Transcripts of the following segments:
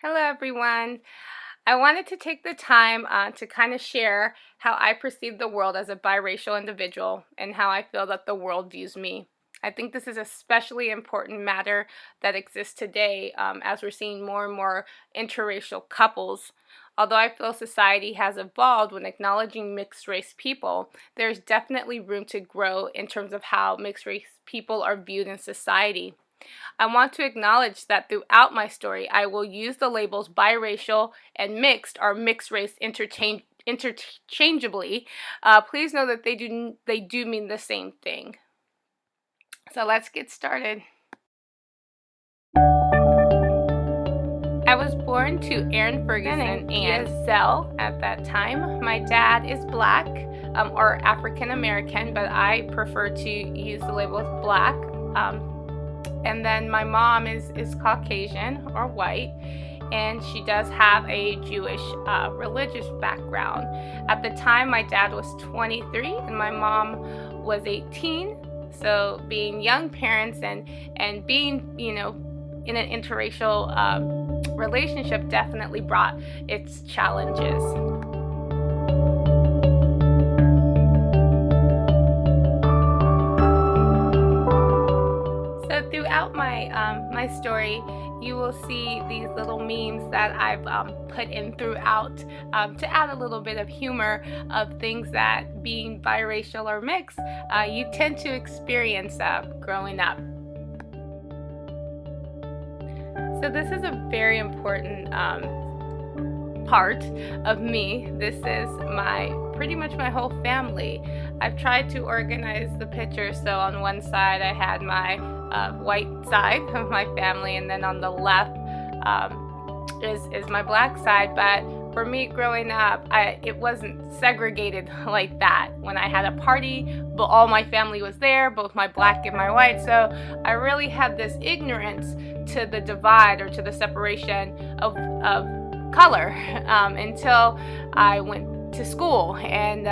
Hello, everyone. I wanted to take the time to kind of share how I perceive the world as a biracial individual and how I feel that the world views me. I think this is a especially important matter that exists today as we're seeing more and more interracial couples. Although I feel society has evolved when acknowledging mixed race people, there's definitely room to grow in terms of how mixed race people are viewed in society. I want to acknowledge that throughout my story, I will use the labels biracial and mixed or mixed race interchangeably. Please know that they do mean the same thing. So let's get started. I was born to Aaron Ferguson and Zell at that time. My dad is black or African American, but I prefer to use the label black. And then my mom is Caucasian or white, and she does have a Jewish religious background. At the time, my dad was 23 and my mom was 18. So being young parents and being, in an interracial relationship definitely brought its challenges. Throughout my story, you will see these little memes that I've put in throughout to add a little bit of humor of things that being biracial or mixed you tend to experience growing up. So this is a very important part of me. This is pretty much my whole family. I've tried to organize the picture, so on one side I had my white side of my family, and then on the left is my black side. But for me growing up, it wasn't segregated like that. When I had a party, but all my family was there, both my black and my white, so I really had this ignorance to the divide or to the separation of color until I went to school and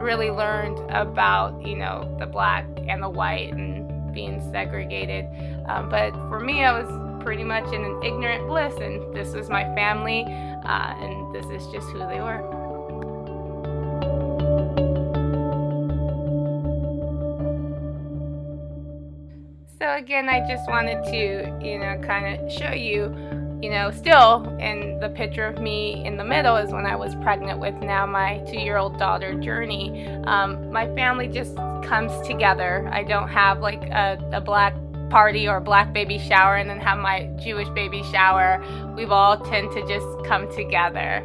really learned about the black and the white and being segregated. But for me, I was pretty much in an ignorant bliss, and this was my family, and this is just who they were. So again, I just wanted to, kind of show you, still in the picture of me in the middle is when I was pregnant with now my 2-year-old daughter, Journey. My family just comes together. I don't have like a black party or black baby shower and then have my Jewish baby shower. We've all tend to just come together.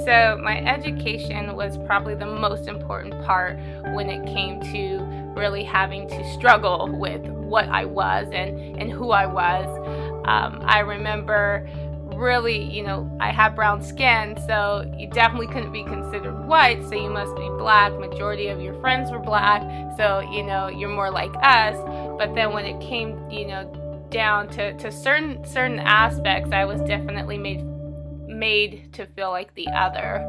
So my education was probably the most important part when it came to really having to struggle with what I was and who I was. I remember really, I had brown skin, so you definitely couldn't be considered white, so you must be black. Majority of your friends were black, so you're more like us. But then when it came down to certain aspects, I was definitely made to feel like the other.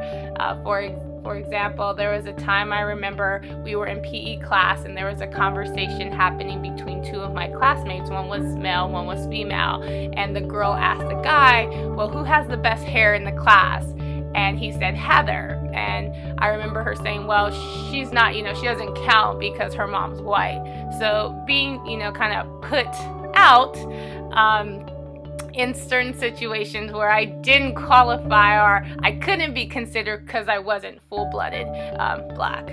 For example, there was a time I remember we were in PE class and there was a conversation happening between two of my classmates. One was male, one was female, and the girl asked the guy, well, who has the best hair in the class? And he said Heather. And I remember her saying, well, she's not, she doesn't count because her mom's white. So being, kind of put out in certain situations where I didn't qualify or I couldn't be considered because I wasn't full-blooded black.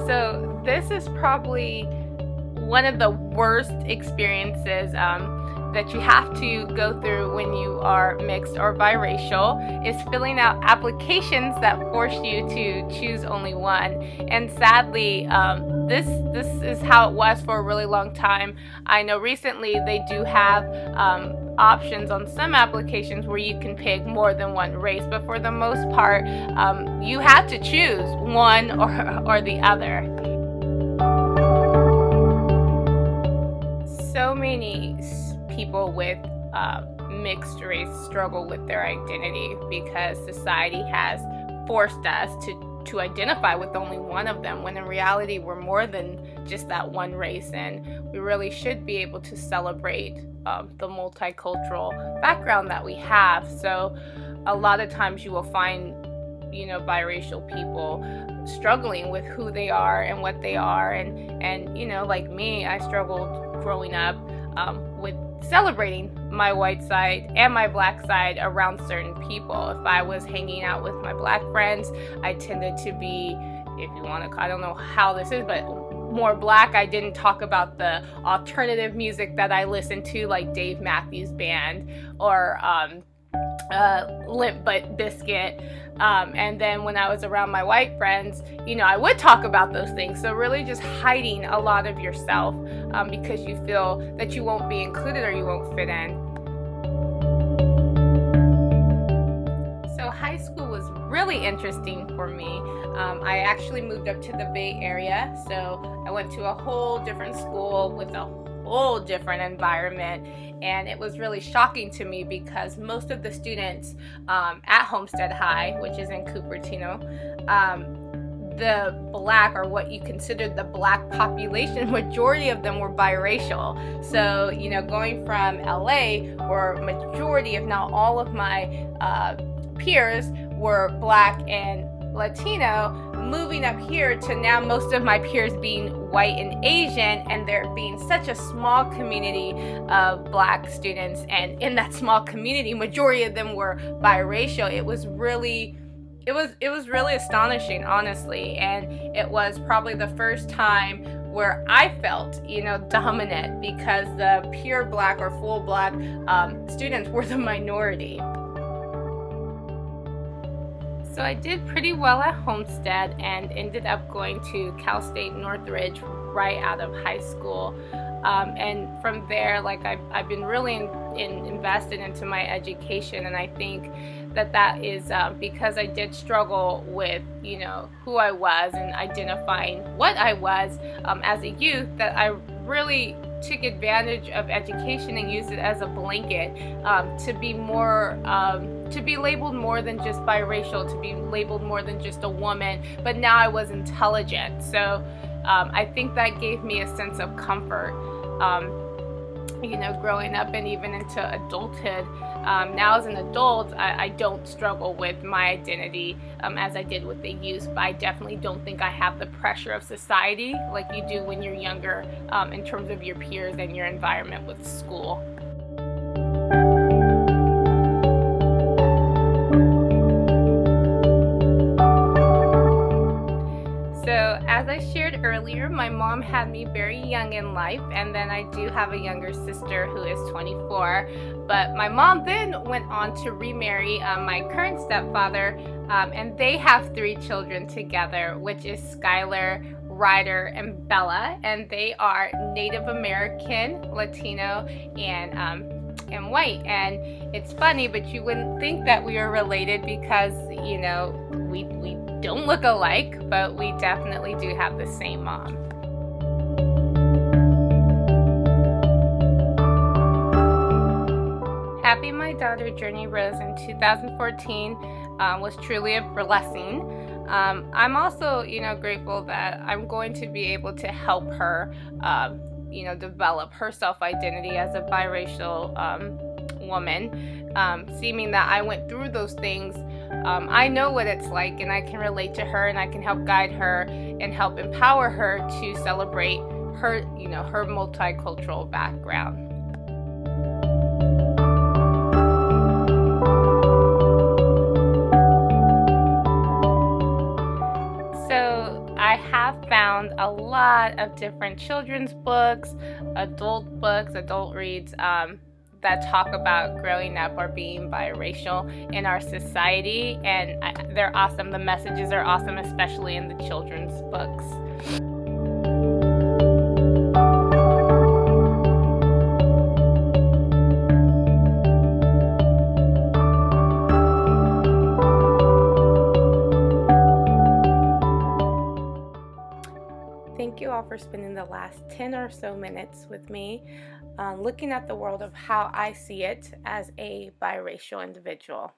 So this is probably one of the worst experiences that you have to go through when you are mixed or biracial, is filling out applications that force you to choose only one. And sadly, this is how it was for a really long time. I know recently they do have options on some applications where you can pick more than one race, but for the most part, you have to choose one or the other. many people with mixed race struggle with their identity because society has forced us to identify with only one of them, when in reality we're more than just that one race, and we really should be able to celebrate the multicultural background that we have. So a lot of times you will find, you know, biracial people struggling with who they are and what they are, and you know, like me, I struggled growing up with celebrating my white side and my black side around certain people. If I was hanging out with my black friends, I tended to be, if you want to, I don't know how this is, but more black. I didn't talk about the alternative music that I listened to, like Dave Matthews Band or Limp Bizkit. And then when I was around my white friends, you know, I would talk about those things. So really just hiding a lot of yourself because you feel that you won't be included or you won't fit in. So high school was really interesting for me. I actually moved up to the Bay Area, so I went to a whole different school with a whole different environment, and it was really shocking to me because most of the students at Homestead High, which is in Cupertino, the black, or what you considered the black population, majority of them were biracial. So, you know, going from LA, where majority, if not all of my peers were black and Latino, moving up here to now most of my peers being white and Asian, and there being such a small community of black students, and in that small community majority of them were biracial. It was really astonishing, honestly, and it was probably the first time where I felt, you know, dominant, because the pure black or full black students were the minority. So I did pretty well at Homestead and ended up going to Cal State Northridge right out of high school. And from there, like I've been really invested into my education, and I think that is because I did struggle with, you know, who I was and identifying what I was as a youth, that I really took advantage of education and used it as a blanket to be more to be labeled more than just biracial, to be labeled more than just a woman, but now I was intelligent. So I think that gave me a sense of comfort, you know, growing up and even into adulthood. Now as an adult, I don't struggle with my identity as I did with the youth, but I definitely don't think I have the pressure of society like you do when you're younger, in terms of your peers and your environment with school. So as I shared earlier, my mom had me very young in life, and then I do have a younger sister who is 24. But my mom then went on to remarry my current stepfather, and they have 3 children together, which is Skylar, Ryder, and Bella, and they are Native American, Latino, and white. And it's funny, but you wouldn't think that we are related because, you know, we don't look alike, but we definitely do have the same mom. Having my daughter Journey Rose in 2014 was truly a blessing. I'm also, you know, grateful that I'm going to be able to help her, you know, develop her self-identity as a biracial woman. Seeming that I went through those things, I know what it's like, and I can relate to her, and I can help guide her and help empower her to celebrate her, you know, her multicultural background. So I have found a lot of different children's books, adult reads, that talk about growing up or being biracial in our society, and they're awesome. The messages are awesome, especially in the children's books. Thank you all for spending the last 10 or so minutes with me looking at the world of how I see it as a biracial individual.